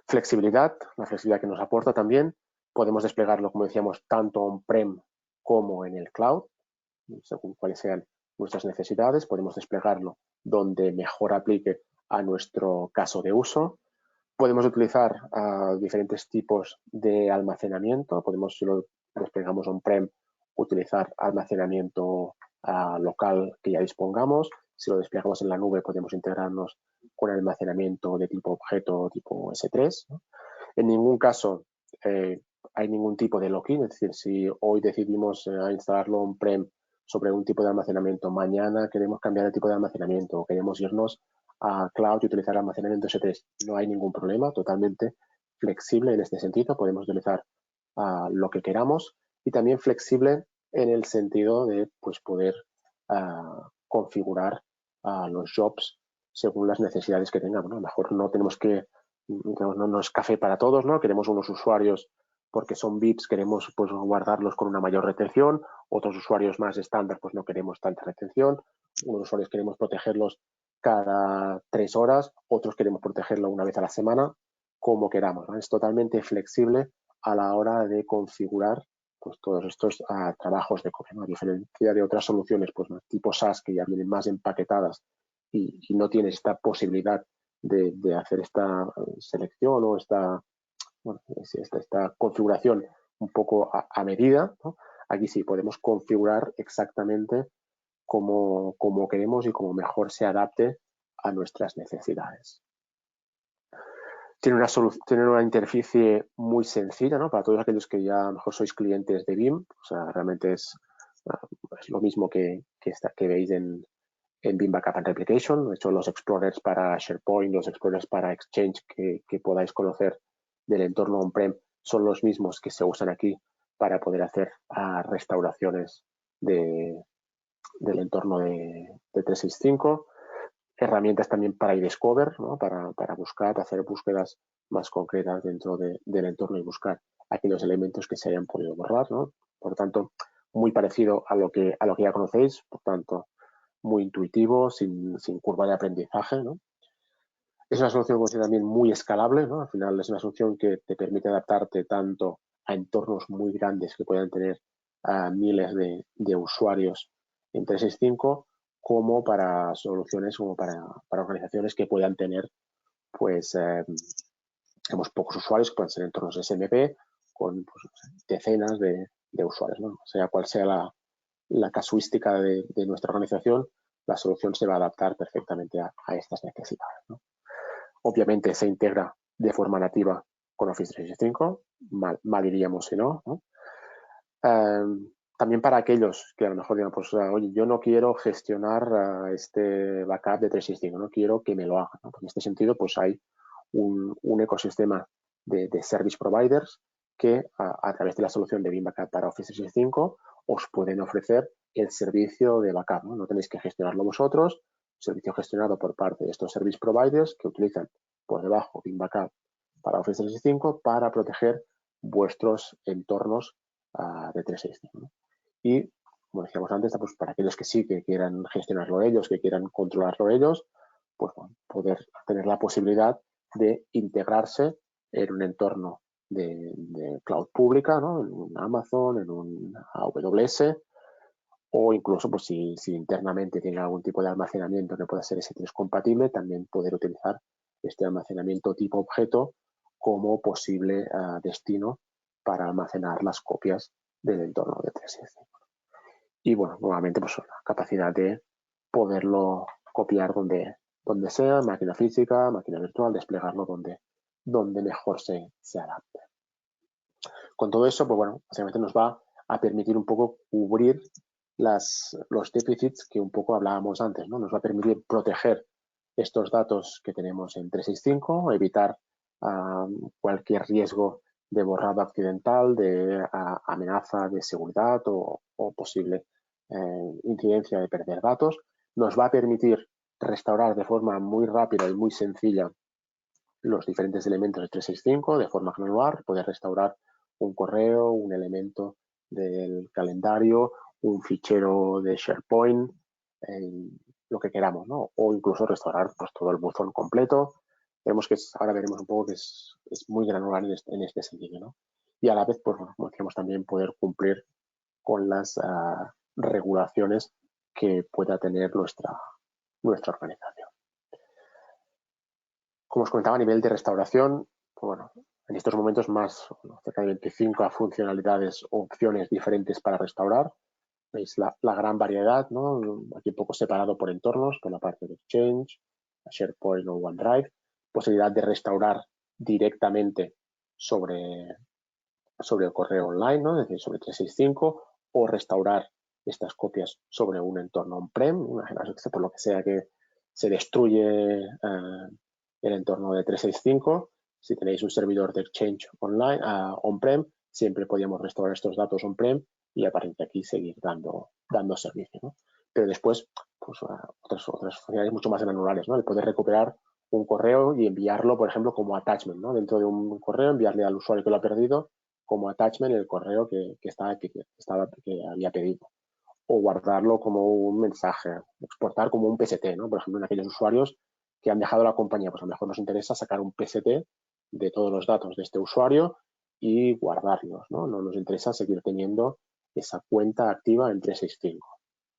Flexibilidad, la flexibilidad que nos aporta también, podemos desplegarlo, como decíamos, tanto on-prem como en el cloud, según cuáles sean nuestras necesidades, podemos desplegarlo donde mejor aplique a nuestro caso de uso. Podemos utilizar diferentes tipos de almacenamiento. Podemos, si lo desplegamos on-prem, utilizar almacenamiento local que ya dispongamos. Si lo desplegamos en la nube, podemos integrarnos con almacenamiento de tipo objeto, tipo S3, ¿no? En ningún caso hay ningún tipo de lock-in, es decir, si hoy decidimos instalarlo on-prem sobre un tipo de almacenamiento, mañana queremos cambiar el tipo de almacenamiento o queremos irnos a cloud y utilizar almacenamiento S3, no hay ningún problema, totalmente flexible en este sentido, podemos utilizar lo que queramos y también flexible en el sentido de pues, poder configurar los jobs según las necesidades que tengamos, ¿no? A lo mejor no tenemos que, no es café para todos, ¿no? Queremos unos usuarios porque son VIPs, queremos pues, guardarlos con una mayor retención, otros usuarios más estándar pues no queremos tanta retención, unos usuarios queremos protegerlos cada 3 horas, otros queremos protegerlo una vez a la semana, como queramos, ¿no? Es totalmente flexible a la hora de configurar pues, todos estos trabajos de copia, ¿no? A diferencia de otras soluciones pues, tipo SaaS que ya vienen más empaquetadas y no tienes esta posibilidad de hacer esta selección o esta configuración un poco a medida, ¿no? Aquí sí podemos configurar exactamente como queremos y como mejor se adapte a nuestras necesidades. Tiene una interfaz muy sencilla, ¿no? Para todos aquellos que ya a lo mejor sois clientes de Veeam, o sea, realmente es lo mismo que veis en Veeam Backup and Replication. De hecho, los explorers para SharePoint, los explorers para Exchange que podáis conocer del entorno on-prem son los mismos que se usan aquí para poder hacer restauraciones del entorno de 365. Herramientas también para iDiscover, ¿no? Para buscar, hacer búsquedas más concretas dentro del entorno y buscar aquellos elementos que se hayan podido borrar, ¿no? Por lo tanto, muy parecido a lo que ya conocéis, por tanto, muy intuitivo, sin curva de aprendizaje, ¿no? Es una solución también muy escalable, ¿no? Al final es una solución que te permite adaptarte tanto a entornos muy grandes que puedan tener miles de usuarios en 365 como para soluciones como para organizaciones que puedan tener pues pocos usuarios, que pueden ser entornos SMP con pues, decenas de usuarios, ¿no? O sea cual sea la casuística de nuestra organización, la solución se va a adaptar perfectamente a estas necesidades, ¿no? Obviamente se integra de forma nativa con Office 365, mal iríamos si no, ¿no? También para aquellos que a lo mejor digan, pues, oye, yo no quiero gestionar este backup de 365, no quiero que me lo hagan, ¿no? Pues en este sentido, pues hay un ecosistema de service providers que a través de la solución de Veeam Backup para Office 365 os pueden ofrecer el servicio de backup, ¿no? No tenéis que gestionarlo vosotros, servicio gestionado por parte de estos service providers que utilizan por debajo Veeam Backup para Office 365 para proteger vuestros entornos de 365, ¿no? Y como decíamos antes, pues para aquellos que sí que quieran gestionarlo ellos, que quieran controlarlo ellos, pues bueno, poder tener la posibilidad de integrarse en un entorno de cloud pública, ¿no? En un Amazon, en un AWS, o incluso pues si internamente tiene algún tipo de almacenamiento que pueda ser S3 compatible, también poder utilizar este almacenamiento tipo objeto como posible destino para almacenar las copias del entorno de 365. Y bueno, nuevamente pues la capacidad de poderlo copiar donde sea, máquina física, máquina virtual, desplegarlo donde mejor se adapte. Con todo eso, pues bueno, básicamente nos va a permitir un poco cubrir los déficits que un poco hablábamos antes, ¿no? Nos va a permitir proteger estos datos que tenemos en 365, evitar cualquier riesgo de borrado accidental, de amenaza de seguridad o posible incidencia de perder datos. Nos va a permitir restaurar de forma muy rápida y muy sencilla los diferentes elementos de 365 de forma granular, poder restaurar un correo, un elemento del calendario, un fichero de SharePoint, lo que queramos, ¿no? O incluso restaurar pues, todo el buzón completo. Vemos que ahora veremos un poco que es muy granular en este sentido, ¿no? Y a la vez, pues, como decíamos, también poder cumplir con las regulaciones que pueda tener nuestra organización. Como os comentaba, a nivel de restauración, pues bueno, en estos momentos cerca de 25 funcionalidades o opciones diferentes para restaurar. Veis la gran variedad, ¿no? Aquí un poco separado por entornos, por la parte de Exchange, SharePoint o OneDrive. Posibilidad de restaurar directamente sobre el correo online, ¿no? Es decir, sobre 365, o restaurar estas copias sobre un entorno on-prem, por lo que sea que se destruye el entorno de 365. Si tenéis un servidor de Exchange online on-prem, siempre podíamos restaurar estos datos on-prem y a partir de aquí seguir dando servicio, ¿no? Pero después, pues otras funcionalidades mucho más granulares, ¿no? El poder recuperar un correo y enviarlo, por ejemplo, como attachment, ¿no? Dentro de un correo, enviarle al usuario que lo ha perdido como attachment el correo que había pedido. O guardarlo como un mensaje, exportar como un PST, ¿no? Por ejemplo, en aquellos usuarios que han dejado la compañía, pues a lo mejor nos interesa sacar un PST de todos los datos de este usuario y guardarlos, ¿no? No nos interesa seguir teniendo esa cuenta activa en 365.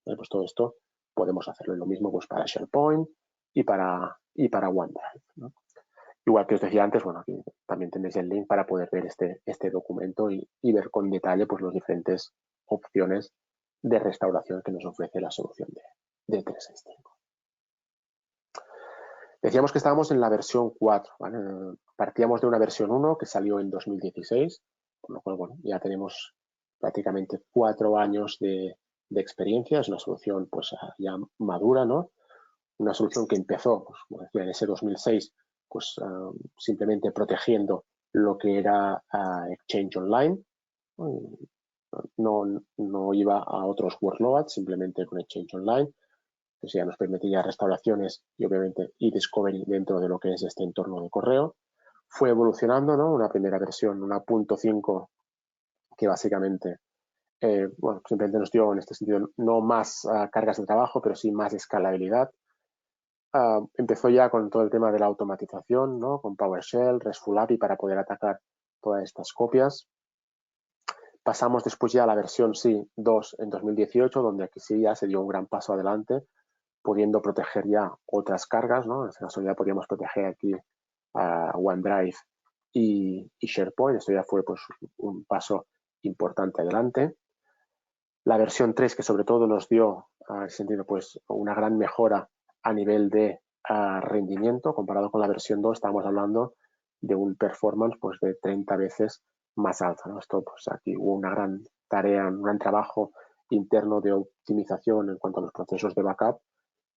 Pues todo esto podemos hacerlo. Lo mismo pues para SharePoint y para OneDrive, ¿no? Igual que os decía antes, bueno, aquí también tenéis el link para poder ver este documento y ver con detalle pues, las diferentes opciones de restauración que nos ofrece la solución de 365. Decíamos que estábamos en la versión 4, ¿vale? Partíamos de una versión 1 que salió en 2016, por lo cual, bueno, ya tenemos prácticamente 4 años de experiencia. Es una solución pues ya madura, ¿no? Una solución que empezó, pues, como decía, en ese 2006, pues simplemente protegiendo lo que era Exchange Online. No iba a otros workloads, simplemente con Exchange Online. Pues ya nos permitía restauraciones y obviamente e-discovery dentro de lo que es este entorno de correo. Fue evolucionando, ¿no? Una primera versión, una 1.5, que básicamente simplemente nos dio en este sentido no más cargas de trabajo, pero sí más escalabilidad. Empezó ya con todo el tema de la automatización, ¿no? Con PowerShell, RESTful API para poder atacar todas estas copias. Pasamos después ya a la versión 2 en 2018, donde aquí sí ya se dio un gran paso adelante, pudiendo proteger ya otras cargas, ¿no? En este caso ya podíamos proteger aquí OneDrive y SharePoint. Esto ya fue pues, un paso importante adelante. La versión 3, que sobre todo nos dio, en ese sentido, pues, una gran mejora a nivel de rendimiento. Comparado con la versión 2, estamos hablando de un performance pues, de 30 veces más alto, ¿no? Esto, pues aquí hubo una gran tarea, un gran trabajo interno de optimización en cuanto a los procesos de backup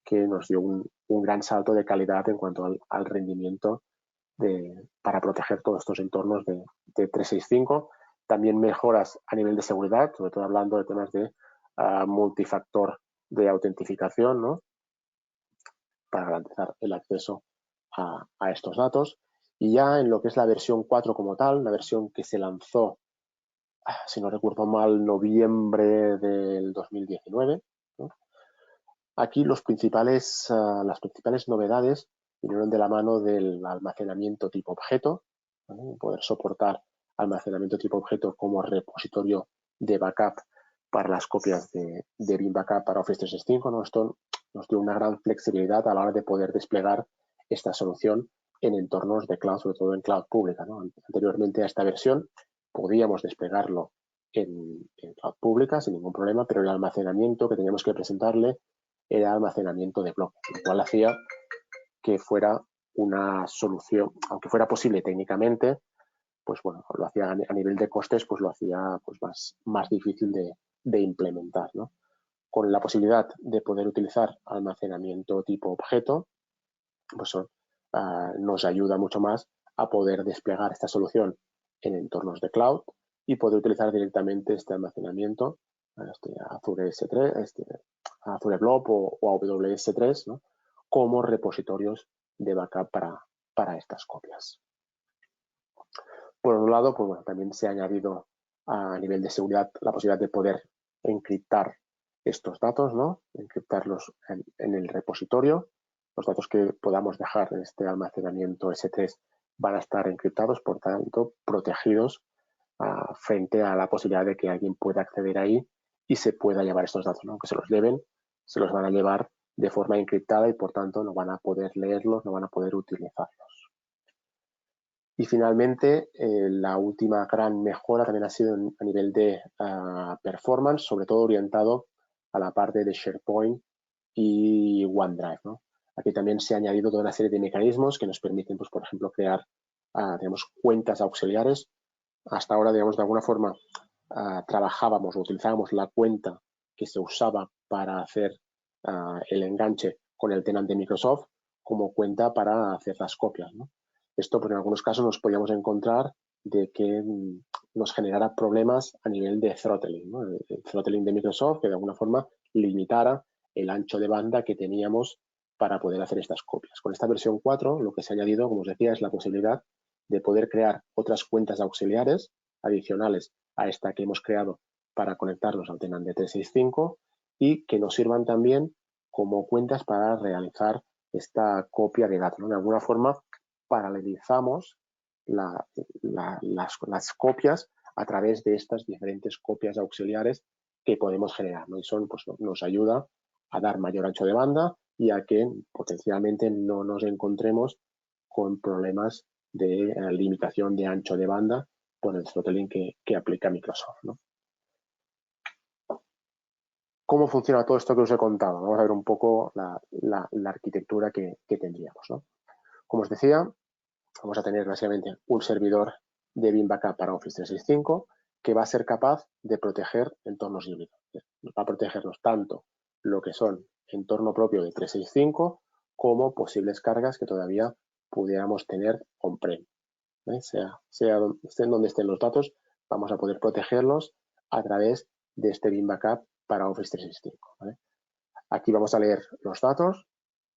que nos dio un gran salto de calidad en cuanto al rendimiento para proteger todos estos entornos de 365. También mejoras a nivel de seguridad, sobre todo hablando de temas de multifactor de autentificación, ¿no? Para garantizar el acceso a estos datos. Y ya en lo que es la versión 4 como tal, la versión que se lanzó si no recuerdo mal, noviembre del 2019, ¿no? Aquí las principales novedades vinieron de la mano del almacenamiento tipo objeto, ¿vale? Poder soportar almacenamiento tipo objeto como repositorio de backup para las copias de Bin Backup para Office 365, ¿no? Esto nos dio una gran flexibilidad a la hora de poder desplegar esta solución en entornos de cloud, sobre todo en cloud pública, ¿no? Anteriormente a esta versión podíamos desplegarlo en cloud pública sin ningún problema, pero el almacenamiento que teníamos que presentarle era almacenamiento de bloque, lo cual hacía que fuera una solución, aunque fuera posible técnicamente, pues bueno, lo hacía a nivel de costes, pues lo hacía pues más difícil de implementar, ¿no? Con la posibilidad de poder utilizar almacenamiento tipo objeto, pues nos ayuda mucho más a poder desplegar esta solución en entornos de cloud y poder utilizar directamente este almacenamiento, Azure S3, Azure Blob o AWS 3, ¿no? Como repositorios de backup para estas copias. Por otro lado, pues bueno, también se ha añadido a nivel de seguridad la posibilidad de poder encriptar estos datos, ¿no? Encriptarlos en el repositorio. Los datos que podamos dejar en este almacenamiento S3 van a estar encriptados, por tanto, protegidos frente a la posibilidad de que alguien pueda acceder ahí y se pueda llevar estos datos, ¿no? Aunque se los lleven, se los van a llevar de forma encriptada y, por tanto, no van a poder leerlos, no van a poder utilizarlos. Y finalmente, la última gran mejora también ha sido a nivel de performance, sobre todo orientado a la parte de SharePoint y OneDrive, ¿no? Aquí también se ha añadido toda una serie de mecanismos que nos permiten, pues, por ejemplo, crear tenemos cuentas auxiliares. Hasta ahora, digamos, de alguna forma trabajábamos o utilizábamos la cuenta que se usaba para hacer el enganche con el tenant de Microsoft como cuenta para hacer las copias, ¿no? Esto, porque en algunos casos nos podíamos encontrar de que nos generara problemas a nivel de throttling, ¿no? El throttling de Microsoft, que de alguna forma limitara el ancho de banda que teníamos para poder hacer estas copias. Con esta versión 4, lo que se ha añadido, como os decía, es la posibilidad de poder crear otras cuentas auxiliares adicionales a esta que hemos creado para conectarnos al tenant de 365 y que nos sirvan también como cuentas para realizar esta copia de datos, ¿no? De alguna forma paralelizamos las copias a través de estas diferentes copias auxiliares que podemos generar, ¿no? Y pues, nos ayuda a dar mayor ancho de banda y a que potencialmente no nos encontremos con problemas de limitación de ancho de banda por el throttling que aplica Microsoft, ¿no? ¿Cómo funciona todo esto que os he contado? Vamos a ver un poco la arquitectura que tendríamos, ¿no? Como os decía, vamos a tener básicamente un servidor de Bin Backup para Office 365 que va a ser capaz de proteger entornos híbridos. Va a protegernos tanto lo que son entorno propio de 365 como posibles cargas que todavía pudiéramos tener on-prem. Sea donde estén los datos, vamos a poder protegerlos a través de este Bin Backup para Office 365. ¿Vale? Aquí vamos a leer los datos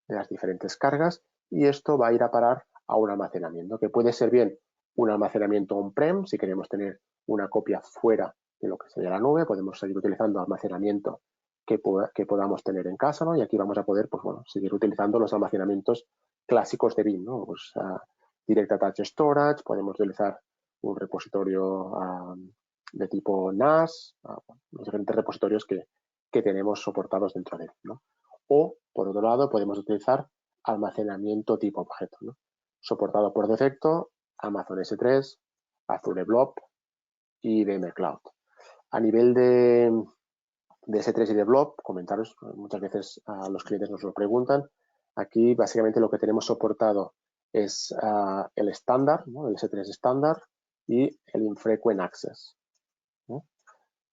de las diferentes cargas y esto va a ir a parar a un almacenamiento, que puede ser bien un almacenamiento on-prem, si queremos tener una copia fuera de lo que sería la nube, podemos seguir utilizando almacenamiento que podamos tener en casa, ¿no? Y aquí vamos a poder, pues bueno, seguir utilizando los almacenamientos clásicos de Bin, ¿no? Pues, Direct Attached Storage, podemos utilizar un repositorio de tipo NAS, los diferentes repositorios que tenemos soportados dentro de él, ¿no? O, por otro lado, podemos utilizar almacenamiento tipo objeto, ¿no? Soportado por defecto Amazon S3, Azure Blob y IBM Cloud. A nivel de S3 y de Blob, comentaros, muchas veces los clientes nos lo preguntan. Aquí básicamente lo que tenemos soportado es el estándar, ¿no? El S3 estándar y el Infrequent Access, ¿no?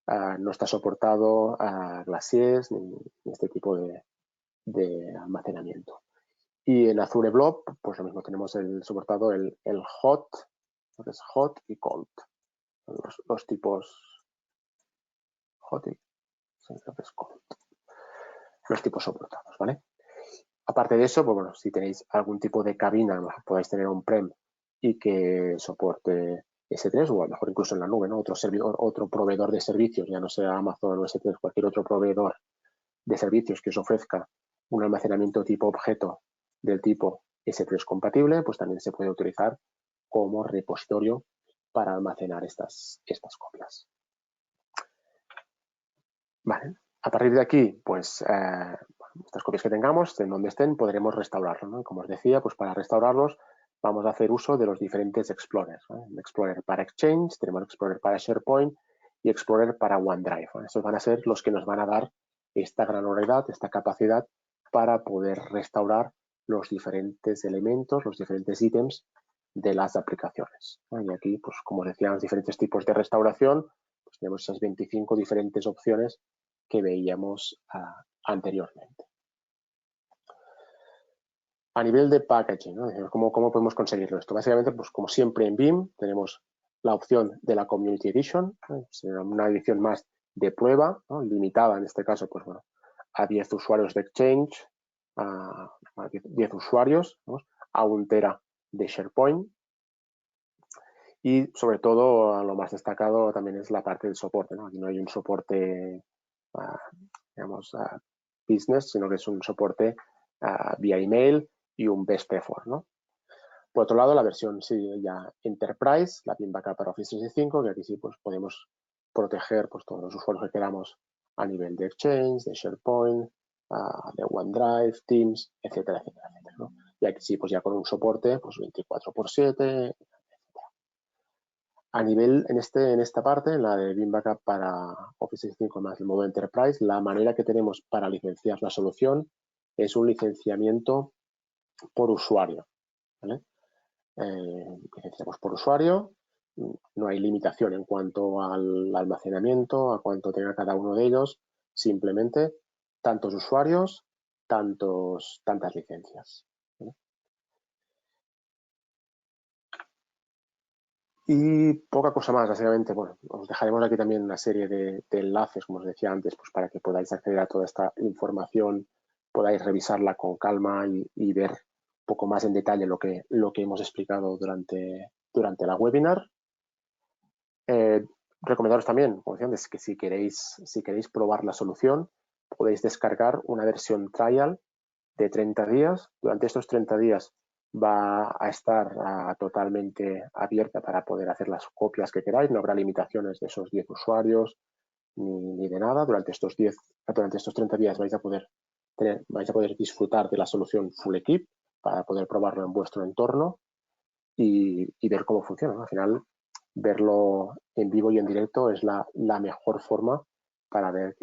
No está soportado Glaciers ni este tipo de almacenamiento. Y en Azure Blob, pues lo mismo, tenemos soportado el hot, lo que es hot y cold. Los tipos hot y lo que es cold. Los tipos soportados, ¿vale? Aparte de eso, pues bueno, si tenéis algún tipo de cabina, podáis tener on-prem y que soporte S3 o a lo mejor incluso en la nube, ¿no? Otro proveedor de servicios, ya no sea Amazon o S3, cualquier otro proveedor de servicios que os ofrezca un almacenamiento tipo objeto del tipo S3 compatible, pues también se puede utilizar como repositorio para almacenar estas copias. Vale. A partir de aquí, pues estas copias que tengamos, en donde estén, podremos restaurarlos, ¿no? Como os decía, pues para restaurarlos vamos a hacer uso de los diferentes Explorers, ¿no? Explorer para Exchange, tenemos Explorer para SharePoint y Explorer para OneDrive, ¿no? Estos van a ser los que nos van a dar esta granularidad, esta capacidad para poder restaurar los diferentes elementos, los diferentes ítems de las aplicaciones, ¿no? Y aquí, pues como decía, los diferentes tipos de restauración, pues tenemos esas 25 diferentes opciones que veíamos anteriormente. A nivel de packaging, ¿no? ¿Cómo podemos conseguirlo esto? Básicamente, pues como siempre en BIM, tenemos la opción de la Community Edition, ¿no? Será una edición más de prueba, ¿no? Limitada en este caso, pues bueno, a 10 usuarios de Exchange, a 10 usuarios, ¿no? A 1 tera de SharePoint. Y sobre todo, lo más destacado también es la parte del soporte, ¿no? Aquí no hay un soporte, digamos, business, sino que es un soporte vía email y un best effort, ¿no? Por otro lado, la versión sí, ya Enterprise, la BIM Backup para Office 365, que aquí sí pues, podemos proteger pues, todos los usuarios que queramos a nivel de Exchange, de SharePoint, de OneDrive, Teams, etcétera, etcétera, etcétera, ¿no? Y aquí sí, pues ya con un soporte pues 24/7. A nivel, en esta parte, en la de BIM Backup para Office 365 más el modo Enterprise, la manera que tenemos para licenciar la solución es un licenciamiento por usuario, ¿vale? Licenciamos por usuario, no hay limitación en cuanto al almacenamiento, a cuánto tenga cada uno de ellos, simplemente tantos usuarios, tantas licencias, ¿vale? Y poca cosa más, básicamente. Bueno, os dejaremos aquí también una serie de enlaces, como os decía antes, pues para que podáis acceder a toda esta información, podáis revisarla con calma y ver un poco más en detalle lo que hemos explicado durante la webinar. Recomendaros también, como decía antes, que si queréis probar la solución, podéis descargar una versión trial de 30 días. Durante estos 30 días va a estar totalmente abierta para poder hacer las copias que queráis. No habrá limitaciones de esos 10 usuarios ni de nada. Durante estos 30 días vais a poder disfrutar de la solución Full Equip para poder probarlo en vuestro entorno y ver cómo funciona, ¿no? Al final, verlo en vivo y en directo es la mejor forma para ver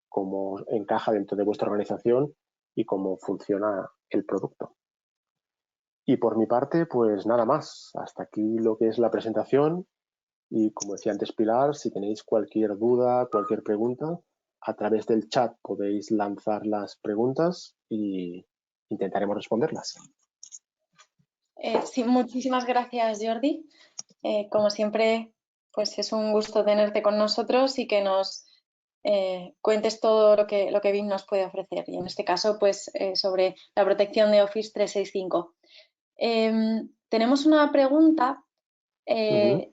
cómo encaja dentro de vuestra organización y cómo funciona el producto. Y por mi parte, pues nada más. Hasta aquí lo que es la presentación. Y como decía antes Pilar, si tenéis cualquier duda, cualquier pregunta, a través del chat podéis lanzar las preguntas y intentaremos responderlas. Sí, muchísimas gracias, Jordi. Como siempre, pues es un gusto tenerte con nosotros y que nos cuentes todo lo que BIM nos puede ofrecer. Y en este caso, pues sobre la protección de Office 365. Tenemos una pregunta de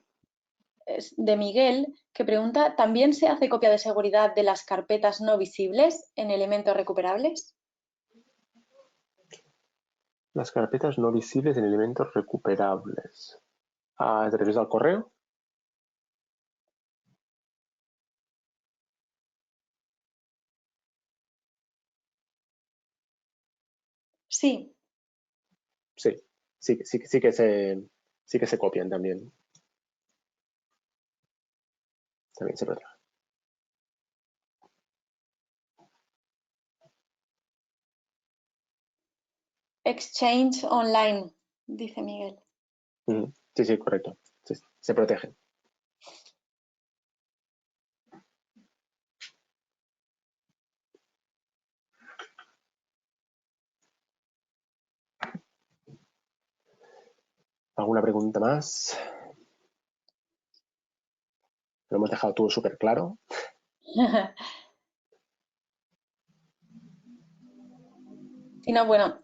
Miguel que pregunta, ¿también se hace copia de seguridad de las carpetas no visibles en elementos recuperables? Las carpetas no visibles en elementos recuperables. ¿Te refieres al correo? Sí. Sí que se copian también. También se protegen. Exchange online, dice Miguel. Sí, correcto. Sí, se protegen. ¿Alguna pregunta más? Lo hemos dejado todo súper claro. Y no, bueno,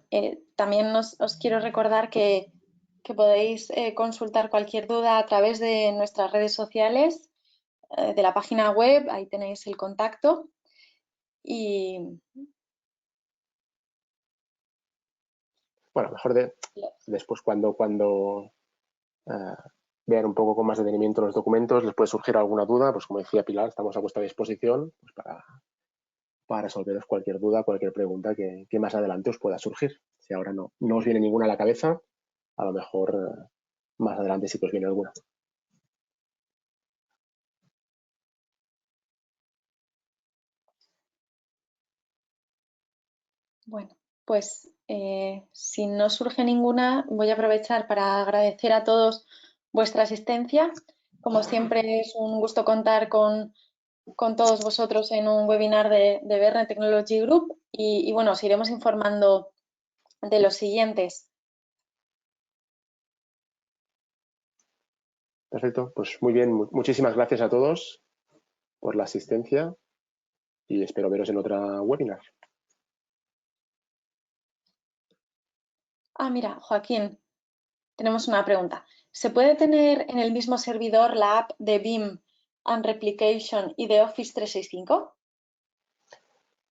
también os quiero recordar que que podéis consultar cualquier duda a través de nuestras redes sociales, de la página web, ahí tenéis el contacto. Y bueno, mejor después cuando vean un poco con más detenimiento los documentos, les puede surgir alguna duda, pues como decía Pilar, estamos a vuestra disposición pues, para resolveros cualquier duda, cualquier pregunta que más adelante os pueda surgir. Si ahora no os viene ninguna a la cabeza, a lo mejor más adelante sí que os viene alguna. bueno, pues si no surge ninguna, voy a aprovechar para agradecer a todos vuestra asistencia. Como siempre, es un gusto contar con todos vosotros en un webinar de Verne Technology Group y bueno, os iremos informando de los siguientes. Perfecto, pues muy bien, muchísimas gracias a todos por la asistencia y espero veros en otra webinar. Ah, mira, Joaquín, tenemos una pregunta. ¿Se puede tener en el mismo servidor la app de BIM and Replication y de Office 365?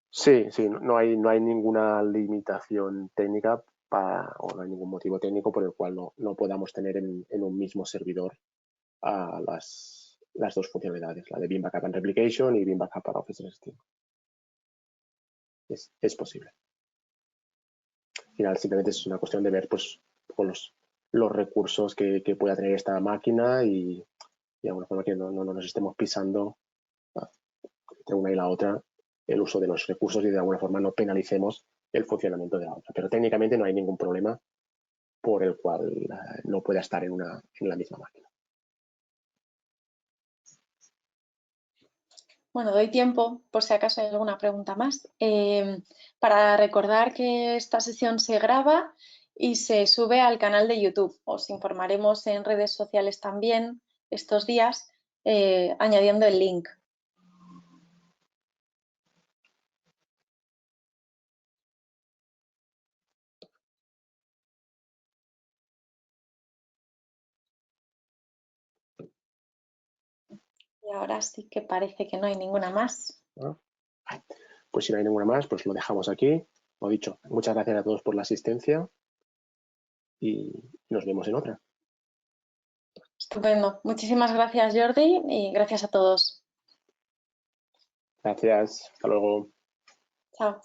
Sí, no hay ninguna limitación técnica o no hay ningún motivo técnico por el cual no podamos tener en un mismo servidor a las dos funcionalidades, la de BIM Backup and Replication y BIM Backup para Office 365. Es posible. Al final simplemente es una cuestión de ver pues, con los recursos que pueda tener esta máquina y de alguna forma que no nos estemos pisando entre una y la otra el uso de los recursos y de alguna forma no penalicemos el funcionamiento de la otra. Pero técnicamente no hay ningún problema por el cual no pueda estar en la misma máquina. Bueno, doy tiempo por si acaso hay alguna pregunta más. Para recordar que esta sesión se graba y se sube al canal de YouTube. Os informaremos en redes sociales también estos días añadiendo el link. Y ahora sí que parece que no hay ninguna más. Pues si no hay ninguna más, pues lo dejamos aquí. Lo dicho, muchas gracias a todos por la asistencia y nos vemos en otra. Estupendo. Muchísimas gracias, Jordi, y gracias a todos. Gracias. Hasta luego. Chao.